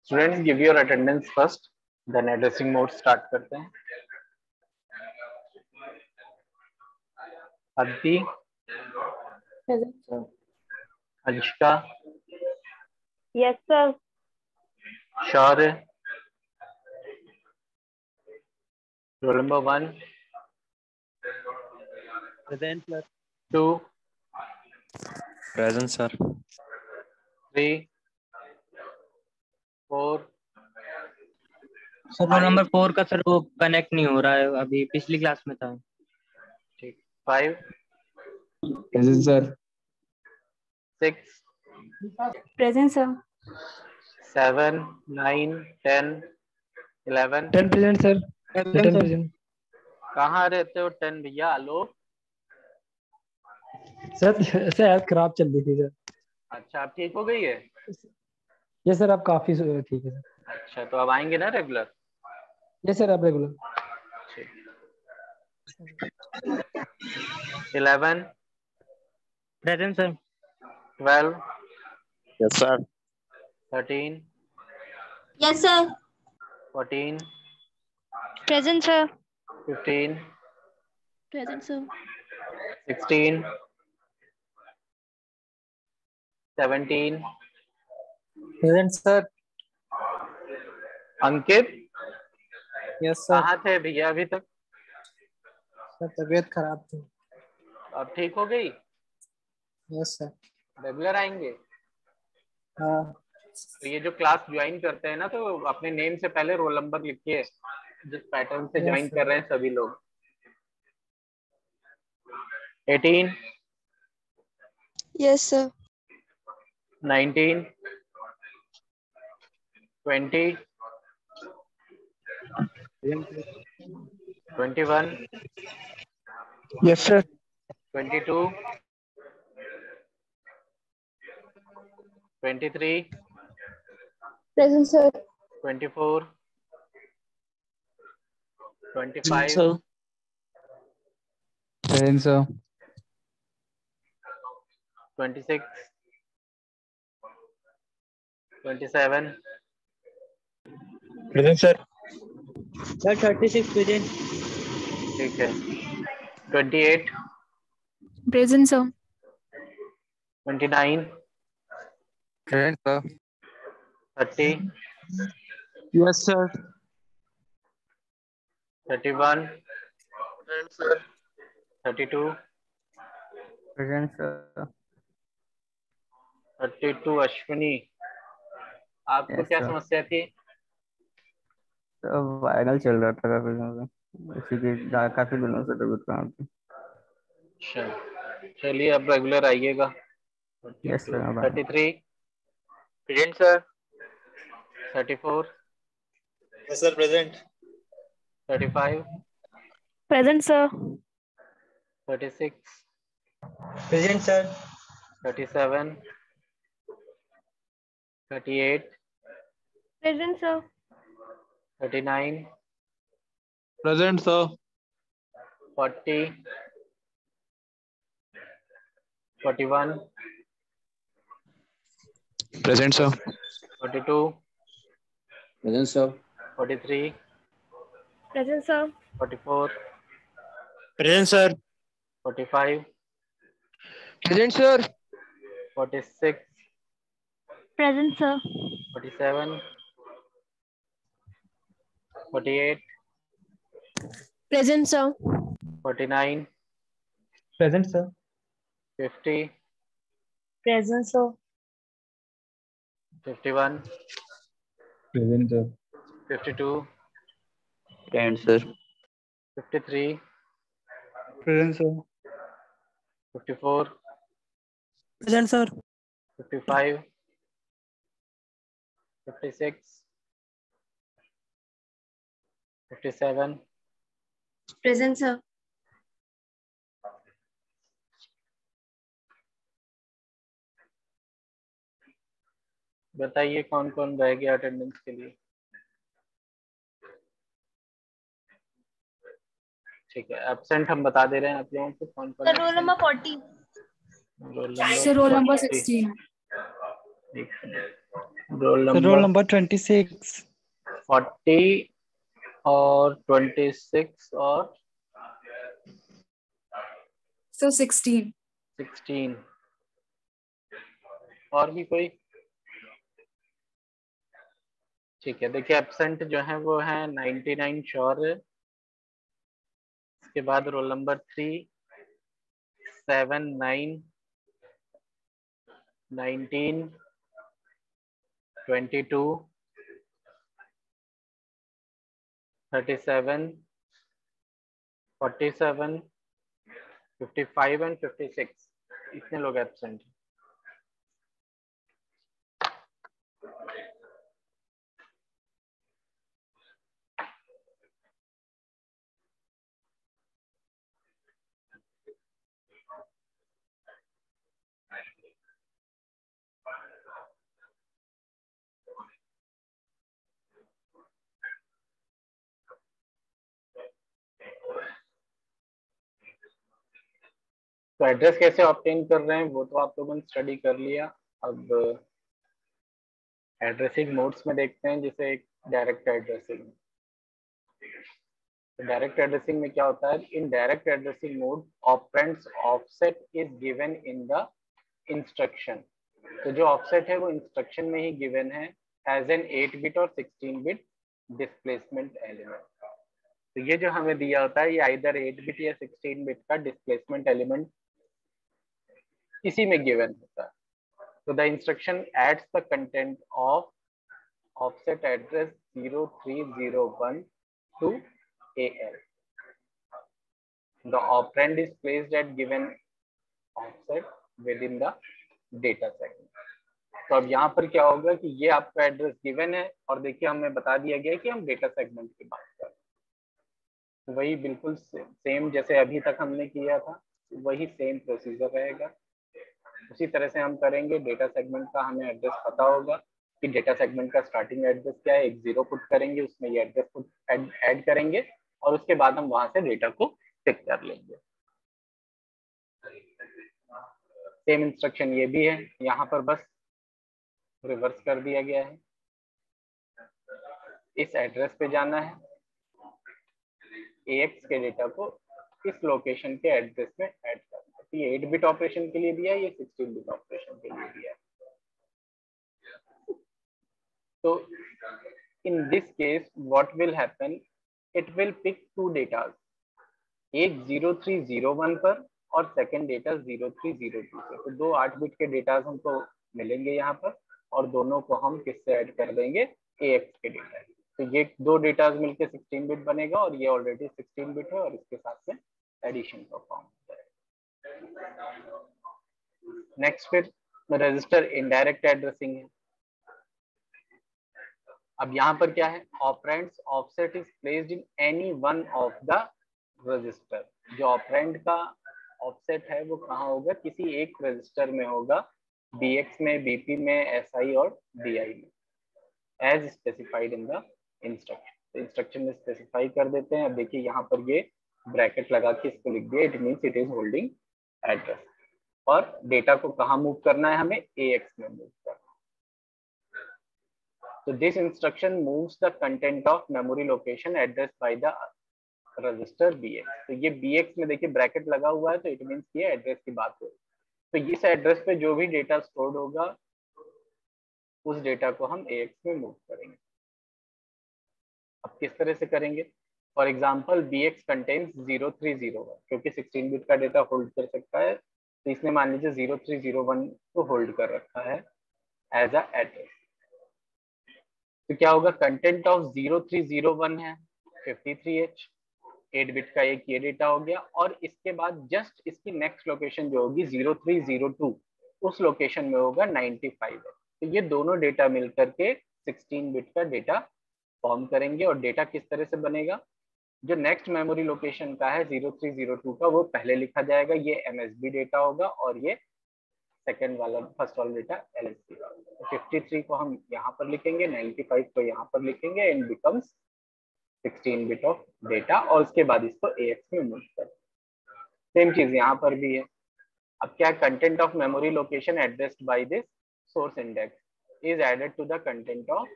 Students give your attendance first, then addressing mode start करते हैं। Aditi, Present, sir. Anushka, Yes, sir. Shaurya, roll number 1, Present, sir. 2, Present, sir. 3, 4, sir roll number 4 का sir वो connect नहीं हो रहा है, अभी पिछली क्लास में था। ठीक, 5, Present, sir. 6, Present, sir. 7, 9, 10, 11। 10 present, sir. 10 present. कहाँ रहते हो 10 भैया? आलोक, सर ऐप खराब चल रही थी सर। अच्छा आप ठीक हो गई है? ये सर आप काफी ठीक है सर। अच्छा तो अब आएंगे ना रेगुलर? ये सर आप regular. 11, present sir. 12, Yes, sir. 13, Yes, sir. 14, Present, sir. 15, Present, sir. 16, 17। Present, sir. अंकित, Yes, sir. कहाँ थे भैया अभी तक? सर तबीयत खराब थी। अब ठीक हो गई? Yes, sir. रेगुलर आएंगे? हाँ। तो ये जो क्लास ज्वाइन करते हैं ना, तो अपने नेम से पहले रोल नंबर लिखिए, जिस पैटर्न से Yes, ज्वाइन sir. कर रहे हैं सभी लोग। 18, Yes, sir. 19, 20, 21, Yes, sir. 22, 23, Present, sir. 24, 25, Present, sir. 26, 27, Present, sir. Sir 36 present. ठीक है, 28, Present, sir. 29, Present, sir. 30, Yes, sir. 31, Present, sir. 32, Present, sir. 32। Ashwini, आपको Yes, क्या sir. समस्या थी? तो वायरल चल रहा था काफी दिनों से, इसी की काफी दिनों से तबीयत खराब थी। अच्छा चलिए अब रेगुलर आइएगा। Yes, sir. 33, Present, sir. 34, Yes, sir. Present. 35, Present, sir. 36, Present, sir. 37, 38, Present, sir. 39, Present, sir. 40, 41, Present, sir. 42, Present, sir. 43, Present, sir. 44, Present, sir. 45, Present, sir. 46, Present, sir. 47, 48, Present, sir. 49, Present, sir. 50, Present, sir. 51, Present, sir. 52, Present, sir. 53, Present, sir. 54, Present, sir. 55, 56, 57, Present, sir. बताइए कौन कौन रह गया attendance के लिए? ठीक है, absent हम बता दे रहे हैं आप लोगों को कौन कौन। Roll number 40। Roll number Sir, roll number 40। 16. एक minute. Roll roll number number 26. 40 और 26 और So 16. 16 और भी कोई? ठीक है, देखिए एब्सेंट जो है वो है 99 श्योर है। इसके बाद रोल नंबर 3 7 9 19 22 37 47 55 एंड 56 इतने लोग एब्सेंट हैं। तो एड्रेस कैसे ऑब्टेन कर रहे हैं वो तो आप लोगों ने स्टडी कर लिया। अब एड्रेसिंग मोड्स में देखते हैं, जैसे एक डायरेक्ट एड्रेसिंग। तो डायरेक्ट एड्रेसिंग में क्या होता है, in direct addressing mode operands offset is given in the instruction. तो जो ऑफसेट है वो इंस्ट्रक्शन में ही गिवन है एज एन 8 बिट और 16 बिट डिस्प्लेसमेंट एलिमेंट। तो ये जो हमें दिया होता है ये आइदर 8 बिट या 16 बिट का डिस्प्लेसमेंट एलिमेंट इसी में गिवन होता है। So the instruction adds the content of offset address 0301 to AL. The operand is placed at given offset within the data segment. तो अब यहाँ पर क्या होगा कि ये आपका एड्रेस गिवन है और देखिए हमें बता दिया गया कि हम डेटा सेगमेंट की बात कर रहे हैं। वही बिल्कुल सेम जैसे अभी तक हमने किया था, वही सेम प्रोसीजर रहेगा। उसी तरह से हम करेंगे। डेटा सेगमेंट का हमें एड्रेस पता होगा कि डेटा सेगमेंट का स्टार्टिंग एड्रेस क्या है, एक 0 पुट करेंगे, उसमें ये एड्रेस पुट ऐड करेंगे और उसके बाद हम वहां से डेटा को पिक कर लेंगे। सेम इंस्ट्रक्शन ये भी है, यहाँ पर बस रिवर्स कर दिया गया है। इस एड्रेस पे जाना है, AX के डेटा को इस लोकेशन के एड्रेस में ऐड करना है। ये 8 बिट ऑपरेशन के लिए दिया है, ये 16 बिट ऑपरेशन के लिए दिया है। तो in this case what will happen, it will pick 2 datas, एक 0301 पर और सेकंड डेटा 0302 पे। तो 2 8 बिट के डेटास हमको मिलेंगे यहाँ पर और दोनों को हम किससे ऐड कर देंगे, AX के डेटा। तो ये 2 डेटास मिलके 16 बिट बनेगा और ये ऑलरेडी 16 बिट है और इसके साथ में एडिशन परफॉर्म हो जाएगा। नेक्स्ट फिर रजिस्टर इनडायरेक्ट एड्रेसिंग है। अब यहाँ पर क्या है, operands offset is placed in any one of the register. जो ऑपरेंड का ऑफसेट है वो कहाँ होगा, किसी एक रजिस्टर में होगा, BX में, BP में, SI और DI में, as specified in the instruction. Instruction में स्पेसिफाई कर देते हैं। अब देखिए यहाँ पर ये ब्रैकेट लगा के इसको लिख दिया, it means it is holding address. और डेटा को कहाँ मूव करना है, हमें AX में मूव करना है। So this instruction moves the content of memory location addressed by the register BX. तो ये BX में देखिए ब्रैकेट लगा हुआ है, तो इट मीन्स ये एड्रेस की बात हो। तो इस एड्रेस पे जो भी डेटा स्टोर्ड होगा उस डेटा को हम AX में मूव करेंगे। अब किस तरह से करेंगे, फॉर एग्जाम्पल BX कंटेन्स 0301, क्योंकि 16 बिट का डेटा होल्ड कर सकता है, तो इसने मान लीजिए 0301 को होल्ड कर रखा है एज अ एड्रेस। तो क्या होगा, कंटेंट ऑफ 0301 है 53H, 8 बिट का एक ये डेटा हो गया और इसके बाद जस्ट इसकी नेक्स्ट लोकेशन जो होगी 0302, उस लोकेशन में होगा 95H। तो ये दोनों डेटा मिलकर के 16 बिट का डेटा फॉर्म करेंगे। और डेटा किस तरह से बनेगा, जो नेक्स्ट मेमोरी लोकेशन का है 0302 का वो पहले लिखा जाएगा, ये MSB डेटा होगा और ये सेकेंड वाला फर्स्ट वाला डेटा LSB का। 53 को हम यहाँ पर लिखेंगे, 95 को यहाँ पर लिखेंगे and becomes 16 bit of data और उसके बाद इसको AX में मूव कर। सेम चीज यहाँ पर भी है। अब क्या, content of memory location addressed by this source index. is added to the content of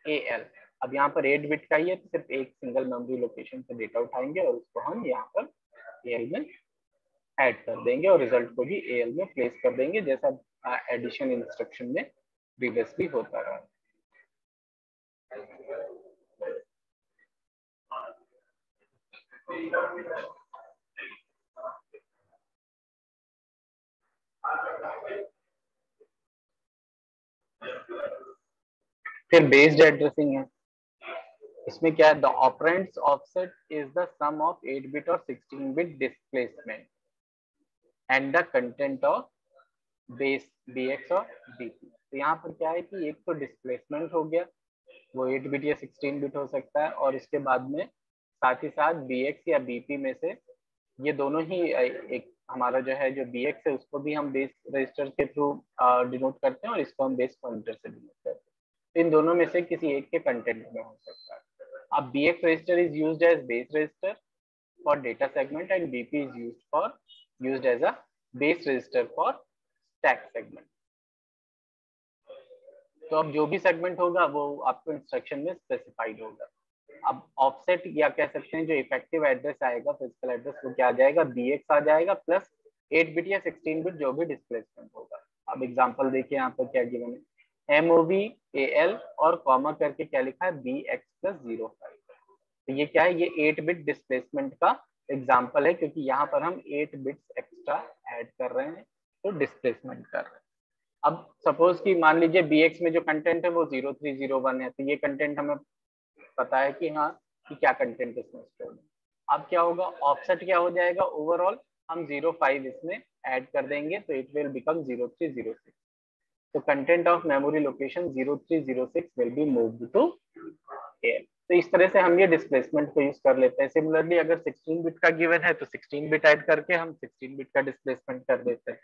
AL। अब यहाँ पर 8 बिट का ही है तो सिर्फ एक सिंगल मेमोरी लोकेशन से डेटा उठाएंगे और उसको हम यहाँ पर AL में ऐड कर देंगे और रिजल्ट को भी AL में प्लेस कर देंगे, जैसा एडिशन इंस्ट्रक्शन में प्रीवियसली होता रहा। फिर बेस्ड एड्रेसिंग है, इसमें क्या है, the operands offset is the sum of 8 bit और 16 bit displacement and the content of base BX और BP। तो यहाँ पर क्या है कि एक तो डिस्प्लेसमेंट हो गया, वो 8 बिट या 16 बिट हो सकता है, और इसके बाद में साथ ही साथ BX या BP में से ये दोनों ही एक हमारा जो है जो BX है उसको भी हम बेस रजिस्टर के थ्रू डिनोट करते हैं और इसको हम बेस पॉइंटर से डिनोट करते हैं। तो इन दोनों में से किसी एक के कंटेंट में हो सकता है। अब BX register is used as base register for data segment and BP is used as a base register for stack segment। तो अब जो भी सेगमेंट होगा वो आपको इंस्ट्रक्शन में स्पेसिफाइड होगा। अब ऑफसेट या कह सकते हैं जो इफेक्टिव एड्रेस आएगा, फिजिकल एड्रेस, वो क्या आ जाएगा, BX आ जाएगा प्लस 8 बिट या 16 बिट जो भी डिस्प्लेसमेंट होगा। अब एग्जांपल देखिए यहाँ पर क्या गिवन है, MOV AL और कॉमा करके क्या लिखा है, BX + 05। तो ये क्या है, ये 8 बिट डिस्प्लेसमेंट का एग्जांपल है, क्योंकि यहाँ पर हम 8 बिट्स एक्स्ट्रा ऐड कर रहे हैं तो डिस्प्लेसमेंट कर रहे हैं। अब सपोज कि मान लीजिए BX में जो कंटेंट है वो 0301 है, तो ये कंटेंट हमें पता है कि हाँ कि क्या कंटेंट इसमें स्टोर है। अब क्या होगा, ऑफसेट क्या हो जाएगा, ओवरऑल हम 05 इसमें ऐड कर देंगे तो इट विल बिकम 0306। तो content of memory location 0306 will be moved to AL। तो इस तरह से हम ये डिस्प्लेसमेंट को यूज कर लेते हैं। सिमिलरली अगर 16 बिट का गिवन है तो 16 बिट ऐड करके हम 16 बिट का डिस्प्लेसमेंट कर देते हैं।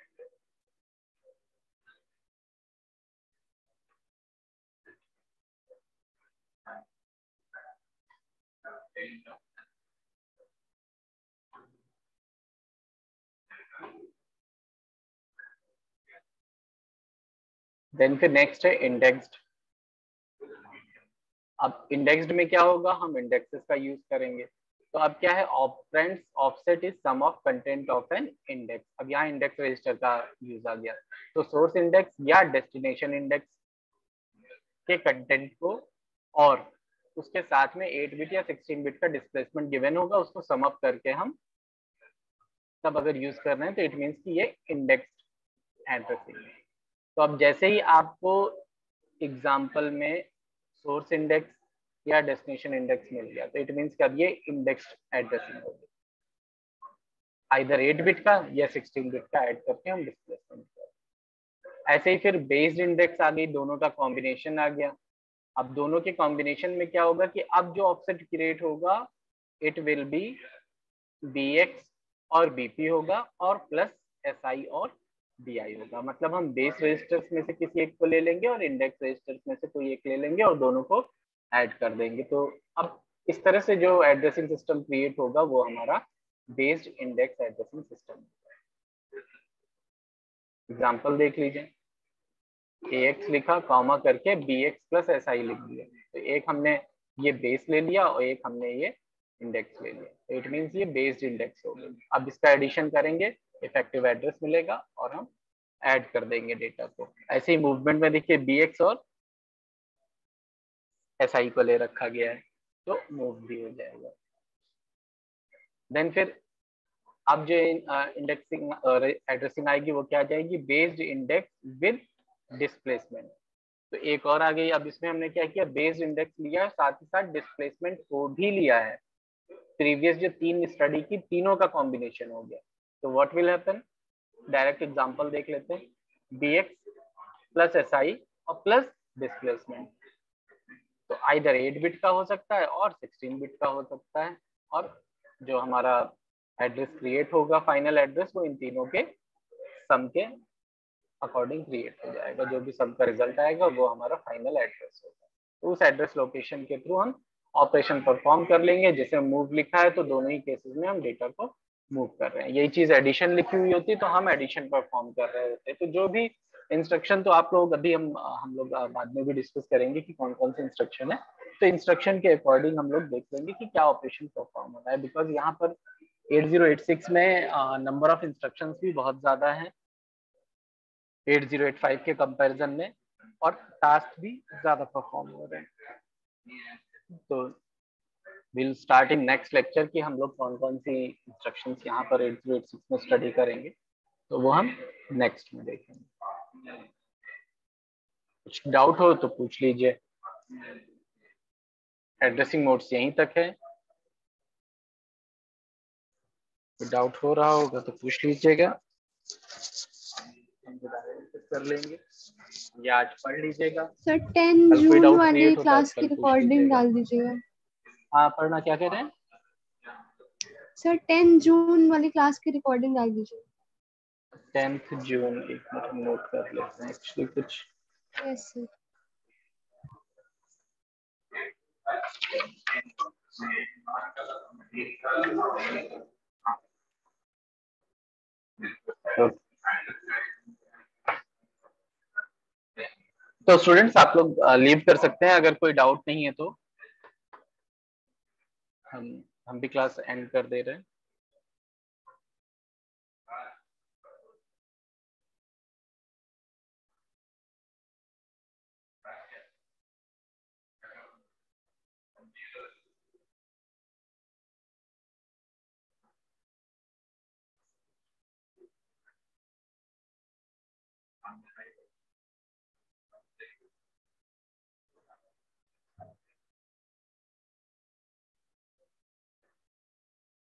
देन फिर नेक्स्ट है इंडेक्स्ड। अब इंडेक्स्ड में क्या होगा, हम इंडेक्सेस का यूज करेंगे। तो अब क्या है, operands offset is sum of content of an index. अब यहाँ इंडेक्स रजिस्टर का यूज आ गया, तो सोर्स इंडेक्स या डेस्टिनेशन इंडेक्स के कंटेंट को और उसके साथ में 8 बिट या 16 बिट का डिस्प्लेसमेंट गिवन होगा, उसको सम अप करके हम तब अगर यूज कर रहे हैं तो इट मीन्स कि ये इंडेक्स्ड एड्रेसिंग है। तो अब जैसे ही आपको एग्जाम्पल में सोर्स इंडेक्स या डेस्टिनेशन इंडेक्स मिल गया तो इट मीन्स कि अब ये इंडेक्स्ड एड्रेसिंग होगी, आइदर 8 बिट का या 16 बिट का ऐड करके हम डिस्प्लेसमेंट करें। ऐसे ही फिर बेस्ड इंडेक्स आ गई, दोनों का कॉम्बिनेशन आ गया। अब दोनों के कॉम्बिनेशन में क्या होगा कि अब जो ऑफसेट क्रिएट होगा इट विल बी BX और BP होगा और प्लस SI और DI होगा। मतलब हम बेस रजिस्टर्स में से किसी एक को ले लेंगे और इंडेक्स रजिस्टर्स में से कोई एक ले लेंगे और दोनों को ऐड कर देंगे। तो अब इस तरह से जो एड्रेसिंग सिस्टम क्रिएट होगा वो हमारा based index addressing system. Example देख लीजिए, AX लिखा कॉमा करके BX + SI लिख दिया, तो एक हमने ये बेस ले लिया और एक हमने ये इंडेक्स ले लिया, तो इट मीन्स ये बेस्ड इंडेक्स हो गया। अब इसका एडिशन करेंगे, इफेक्टिव एड्रेस मिलेगा और हम ऐड कर देंगे डेटा को। ऐसे ही मूवमेंट में देखिए BX और SI को ले रखा गया है तो मूव भी हो जाएगा। देन फिर अब जो इंडेक्सिंग एड्रेसिंग आएगी वो क्या आ जाएगी, बेस्ड इंडेक्स विद डिस्प्लेसमेंट। तो एक और आ गई, अब इसमें हमने क्या किया, बेस्ड इंडेक्स लिया साथ ही साथ डिस्प्लेसमेंट को भी लिया है। प्रीवियस जो 3 स्टडी की तीनों का कॉम्बिनेशन हो गया। तो what will happen, direct example देख लेते हैं, BX + SI और प्लस डिस्प्लेसमेंट। तो आइदर 8 बिट का हो सकता है और 16 बिट का हो सकता है, और जो हमारा एड्रेस क्रिएट होगा फाइनल एड्रेस वो इन तीनों के सम के अकॉर्डिंग क्रिएट हो जाएगा। जो भी सम का रिजल्ट आएगा वो हमारा फाइनल एड्रेस होगा। तो उस एड्रेस लोकेशन के थ्रू हम ऑपरेशन परफॉर्म कर लेंगे। जैसे मूव लिखा है तो दोनों ही केसेस में हम डेटा को मूव कर रहे हैं। यही चीज एडिशन लिखी हुई होती तो हम एडिशन परफॉर्म कर रहे होते। तो जो भी इंस्ट्रक्शन तो आप लोग अभी हम लोग बाद में भी डिस्कस करेंगे कि कौन कौन से इंस्ट्रक्शन है। तो इंस्ट्रक्शन के अकॉर्डिंग हम लोग देख लेंगे कि क्या ऑपरेशन परफॉर्म हो रहा है, बिकॉज यहाँ पर 8086 में नंबर ऑफ इंस्ट्रक्शंस भी बहुत ज्यादा है 8085 के कंपैरिजन में, और टास्क भी ज्यादा परफॉर्म हो रहे हैं। तो will start in next lecture कि हम लोग कौन कौन सी इंस्ट्रक्शंस यहाँ पर 8086 में स्टडी करेंगे, तो वो हम नेक्स्ट में देखेंगे। कुछ डाउट हो तो पूछ लीजिए। एड्रेसिंग मोड्स यहीं तक है, डाउट हो रहा होगा तो पूछ लीजिएगा, हम कर लेंगे या आज पढ़ लीजिएगा। सर 10 कल कोई जून डाउट वाली क्रिएट होता है क्लास तो की कल पूछ रिकॉर्डिंग लीजिएगा। डाल दीजिएगा। हाँ पढ़ना, क्या कह रहे हैं सर 10 जून वाली क्लास की रिकॉर्डिंग डाल दीजिएगा। 10 जून, एक मिनट नोट कर लेते हैं एक्चुअली कुछ। Yes sir. तो स्टूडेंट्स आप लोग लीव कर सकते हैं अगर कोई डाउट नहीं है तो। हम भी क्लास एंड कर दे रहे हैं।